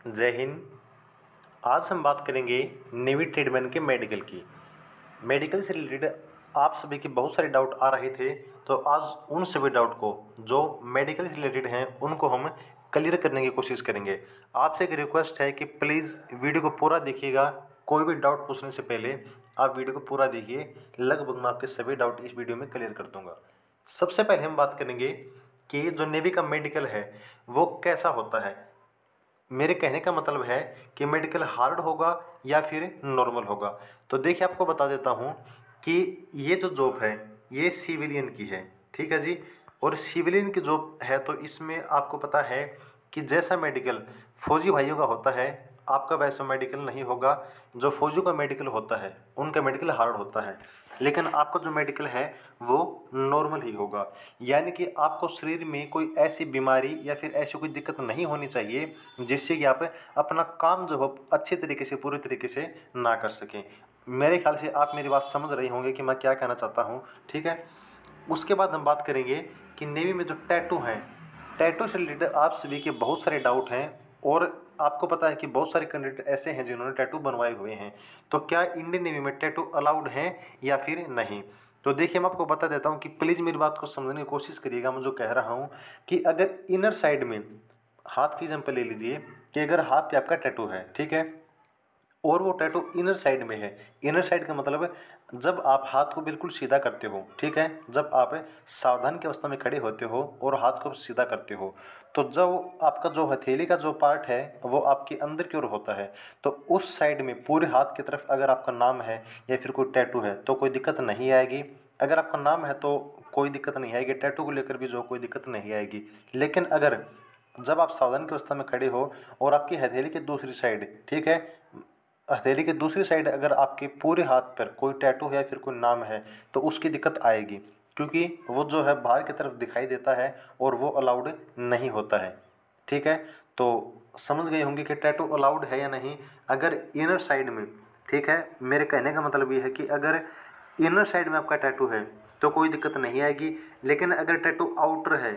जय हिंद। आज हम बात करेंगे नेवी ट्रेडमैन के मेडिकल की। मेडिकल से रिलेटेड आप सभी के बहुत सारे डाउट आ रहे थे, तो आज उन सभी डाउट को जो मेडिकल से रिलेटेड हैं उनको हम क्लियर करने की कोशिश करेंगे। आपसे एक रिक्वेस्ट है कि प्लीज़ वीडियो को पूरा देखिएगा। कोई भी डाउट पूछने से पहले आप वीडियो को पूरा देखिए। लगभग मैं आपके सभी डाउट इस वीडियो में क्लियर कर दूंगा। सबसे पहले हम बात करेंगे कि जो नेवी का मेडिकल है वो कैसा होता है। मेरे कहने का मतलब है कि मेडिकल हार्ड होगा या फिर नॉर्मल होगा। तो देखिए, आपको बता देता हूँ कि ये जो जॉब है ये सिविलियन की है, ठीक है जी। और सिविलियन की जॉब है तो इसमें आपको पता है कि जैसा मेडिकल फौजी भाइयों का होता है आपका वैसा मेडिकल नहीं होगा। जो फौजियों का मेडिकल होता है उनका मेडिकल हार्ड होता है, लेकिन आपका जो मेडिकल है वो नॉर्मल ही होगा। यानी कि आपको शरीर में कोई ऐसी बीमारी या फिर ऐसी कोई दिक्कत नहीं होनी चाहिए जिससे कि आप अपना काम जो हो अच्छे तरीके से पूरे तरीके से ना कर सकें। मेरे ख्याल से आप मेरी बात समझ रहे होंगे कि मैं क्या कहना चाहता हूँ, ठीक है। उसके बाद हम बात करेंगे कि नेवी में जो टैटू हैं, टैटू से रिलेटेड आप सभी के बहुत सारे डाउट हैं। और आपको पता है कि बहुत सारे कैंडिडेट ऐसे हैं जिन्होंने टैटू बनवाए हुए हैं। तो क्या इंडियन नेवी में टैटू अलाउड हैं या फिर नहीं। तो देखिए, मैं आपको बता देता हूँ कि प्लीज़ मेरी बात को समझने की कोशिश करिएगा। मैं जो कह रहा हूँ कि अगर इनर साइड में हाथ की एग्जाम्पल ले लीजिए कि अगर हाथ पे आपका टैटू है, ठीक है, और वो टैटू इनर साइड में है। इनर साइड का मतलब है जब आप हाथ को बिल्कुल सीधा करते हो, ठीक है, जब आप सावधान की अवस्था में खड़े होते हो और हाथ को सीधा करते हो, तो जब आपका जो हथेली का जो पार्ट है वो आपके अंदर की ओर होता है। तो उस साइड में पूरे हाथ की तरफ अगर आपका नाम है या फिर कोई टैटू है तो कोई दिक्कत नहीं आएगी। अगर आपका नाम है तो कोई दिक्कत नहीं आएगी, टैटू को लेकर भी जो कोई दिक्कत नहीं आएगी। लेकिन अगर जब आप सावधान की अवस्था में खड़े हो और आपकी हथेली की दूसरी साइड, ठीक है, हथेली की दूसरी साइड अगर आपके पूरे हाथ पर कोई टैटू है या फिर कोई नाम है तो उसकी दिक्कत आएगी, क्योंकि वो जो है बाहर की तरफ दिखाई देता है और वो अलाउड नहीं होता है, ठीक है। तो समझ गए होंगे कि टैटू अलाउड है या नहीं अगर इनर साइड में, ठीक है। मेरे कहने का मतलब ये है कि अगर इनर साइड में आपका टैटू है तो कोई दिक्कत नहीं आएगी, लेकिन अगर टैटू आउटर है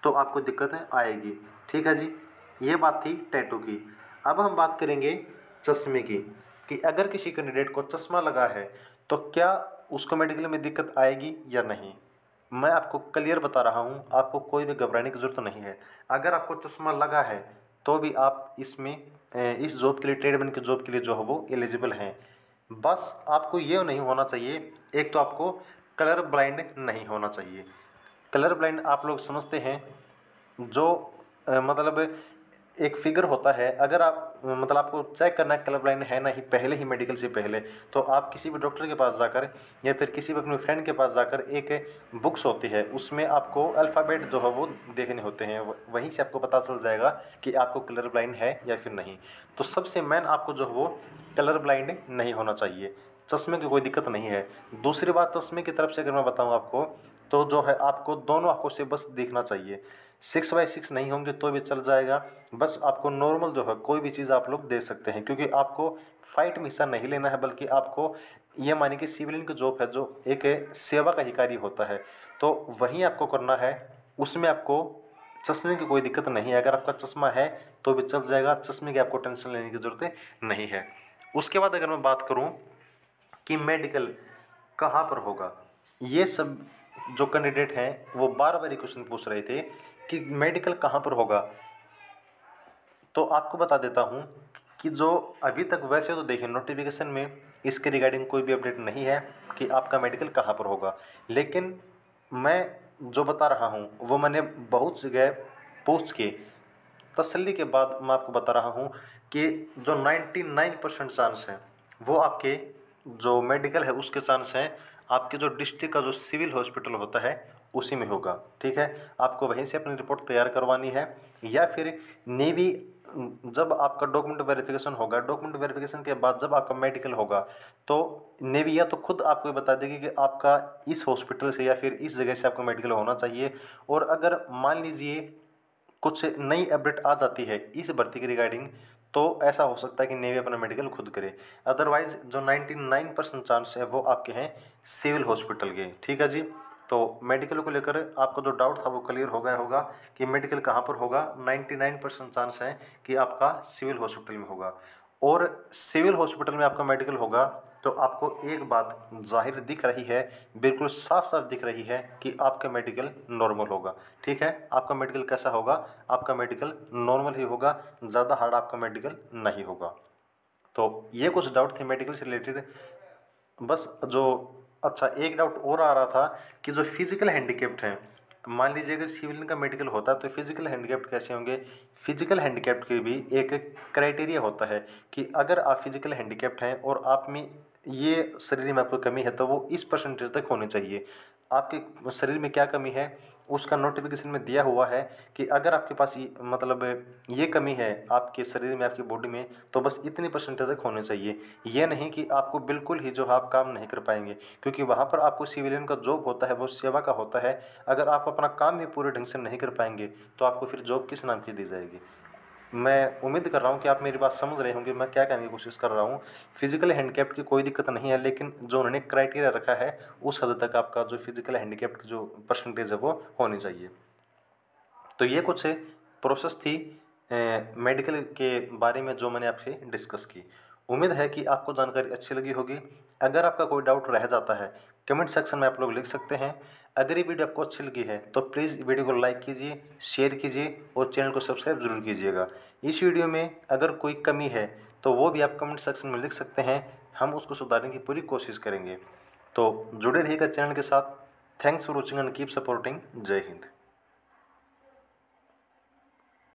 तो आपको दिक्कत आएगी, ठीक है जी। ये बात थी टैटू की। अब हम बात करेंगे चश्मे की, कि अगर किसी कैंडिडेट को चश्मा लगा है तो क्या उसको मेडिकल में दिक्कत आएगी या नहीं। मैं आपको क्लियर बता रहा हूँ, आपको कोई भी घबराने की ज़रूरत नहीं है। अगर आपको चश्मा लगा है तो भी आप इसमें इस जॉब के लिए, ट्रेडमैन की जॉब के लिए जो है वो एलिजिबल हैं। बस आपको ये नहीं होना चाहिए, एक तो आपको कलर ब्लाइंड नहीं होना चाहिए। कलर ब्लाइंड आप लोग समझते हैं, जो मतलब एक फिगर होता है। अगर आप मतलब आपको चेक करना है कलर ब्लाइंड है ना ही पहले ही, मेडिकल से पहले, तो आप किसी भी डॉक्टर के पास जाकर या फिर किसी भी अपने फ्रेंड के पास जाकर एक बुक्स होती है उसमें आपको अल्फ़ाबेट जो है वो देखने होते हैं। वहीं से आपको पता चल जाएगा कि आपको कलर ब्लाइंड है या फिर नहीं। तो सबसे मेन आपको जो है वो कलर ब्लाइंड नहीं होना चाहिए। चश्मे की कोई दिक्कत नहीं है। दूसरी बात, चश्मे की तरफ से अगर मैं बताऊँ आपको, तो जो है आपको दोनों आँखों से बस देखना चाहिए। 6/6 नहीं होंगे तो भी चल जाएगा। बस आपको नॉर्मल जो है कोई भी चीज़ आप लोग देख सकते हैं, क्योंकि आपको फाइट में हिस्सा नहीं लेना है, बल्कि आपको ये मानिए कि सिविलियन की जॉब है जो एक सेवा का ही कार्य होता है, तो वहीं आपको करना है। उसमें आपको चश्मे की कोई दिक्कत नहीं है। अगर आपका चश्मा है तो भी चल जाएगा, चश्मे की आपको टेंशन लेने की ज़रूरत नहीं है। उसके बाद अगर मैं बात करूँ कि मेडिकल कहाँ पर होगा, ये सब जो कैंडिडेट हैं वो बार बार क्वेश्चन पूछ रहे थे कि मेडिकल कहाँ पर होगा। तो आपको बता देता हूँ कि जो अभी तक, वैसे तो देखिए नोटिफिकेशन में इसके रिगार्डिंग कोई भी अपडेट नहीं है कि आपका मेडिकल कहाँ पर होगा, लेकिन मैं जो बता रहा हूँ वो मैंने बहुत जगह पूछ के तसल्ली के बाद मैं आपको बता रहा हूँ कि जो 99% चांस हैं वो आपके जो मेडिकल है उसके चांस हैं आपके जो डिस्ट्रिक्ट का जो सिविल हॉस्पिटल होता है उसी में होगा, ठीक है। आपको वहीं से अपनी रिपोर्ट तैयार करवानी है, या फिर नेवी जब आपका डॉक्यूमेंट वेरिफिकेशन होगा, डॉक्यूमेंट वेरिफिकेशन के बाद जब आपका मेडिकल होगा तो नेवी या तो खुद आपको ये बता देगी कि आपका इस हॉस्पिटल से या फिर इस जगह से आपका मेडिकल होना चाहिए। और अगर मान लीजिए कुछ नई अपडेट आ जाती है इस भर्ती के रिगार्डिंग, तो ऐसा हो सकता है कि नेवी अपना मेडिकल खुद करे। अदरवाइज जो 99% चांस है वो आपके हैं सिविल हॉस्पिटल के, ठीक है जी। तो मेडिकल को लेकर आपका जो डाउट था वो क्लियर हो गया होगा कि मेडिकल कहाँ पर होगा। 99% चांस है कि आपका सिविल हॉस्पिटल में होगा। और सिविल हॉस्पिटल में आपका मेडिकल होगा तो आपको एक बात जाहिर दिख रही है, बिल्कुल साफ साफ दिख रही है कि आपका मेडिकल नॉर्मल होगा। ठीक है, आपका मेडिकल कैसा होगा? आपका मेडिकल नॉर्मल ही होगा, ज़्यादा हार्ड आपका मेडिकल नहीं होगा। तो ये कुछ डाउट थे मेडिकल से रिलेटेड। बस जो अच्छा एक डाउट और आ रहा था कि जो फिजिकल हैंडीकैप्ड हैं, मान लीजिए अगर सिविलियन का मेडिकल होता तो फिजिकल हैंडीकैप्ड कैसे होंगे? फिजिकल हैंडीकैप्ड के भी एक क्राइटेरिया होता है कि अगर आप फिजिकल हैंडीकैप्ड हैं और आप में ये शरीर में आपको कमी है तो वो इस परसेंटेज तक होनी चाहिए। आपके शरीर में क्या कमी है उसका नोटिफिकेशन में दिया हुआ है कि अगर आपके पास मतलब ये कमी है आपके शरीर में, आपकी बॉडी में, तो बस इतनी परसेंटेज तक होने चाहिए। ये नहीं कि आपको बिल्कुल ही जो है आप काम नहीं कर पाएंगे, क्योंकि वहाँ पर आपको सिविलियन का जॉब होता है वो सेवा का होता है। अगर आप अपना काम भी पूरे ढंग से नहीं कर पाएंगे तो आपको फिर जॉब किस नाम की दी जाएगी? मैं उम्मीद कर रहा हूँ कि आप मेरी बात समझ रहे होंगे मैं क्या कहने की कोशिश कर रहा हूँ। फिजिकल हैंडीकैप्ड की कोई दिक्कत नहीं है, लेकिन जो उन्होंने क्राइटेरिया रखा है उस हद तक आपका जो फिजिकल हैंडीकैप्ड की जो परसेंटेज है वो होनी चाहिए। तो ये कुछ प्रोसेस थी मेडिकल के बारे में जो मैंने आपसे डिस्कस की। उम्मीद है कि आपको जानकारी अच्छी लगी होगी। अगर आपका कोई डाउट रह जाता है कमेंट सेक्शन में आप लोग लिख सकते हैं। अगर ये वीडियो आपको अच्छी लगी है तो प्लीज़ वीडियो को लाइक कीजिए, शेयर कीजिए और चैनल को सब्सक्राइब जरूर कीजिएगा। इस वीडियो में अगर कोई कमी है तो वो भी आप कमेंट सेक्शन में लिख सकते हैं, हम उसको सुधारने की पूरी कोशिश करेंगे। तो जुड़े रहिएगा चैनल के साथ। Thanks for watching and keep supporting. जय हिंद।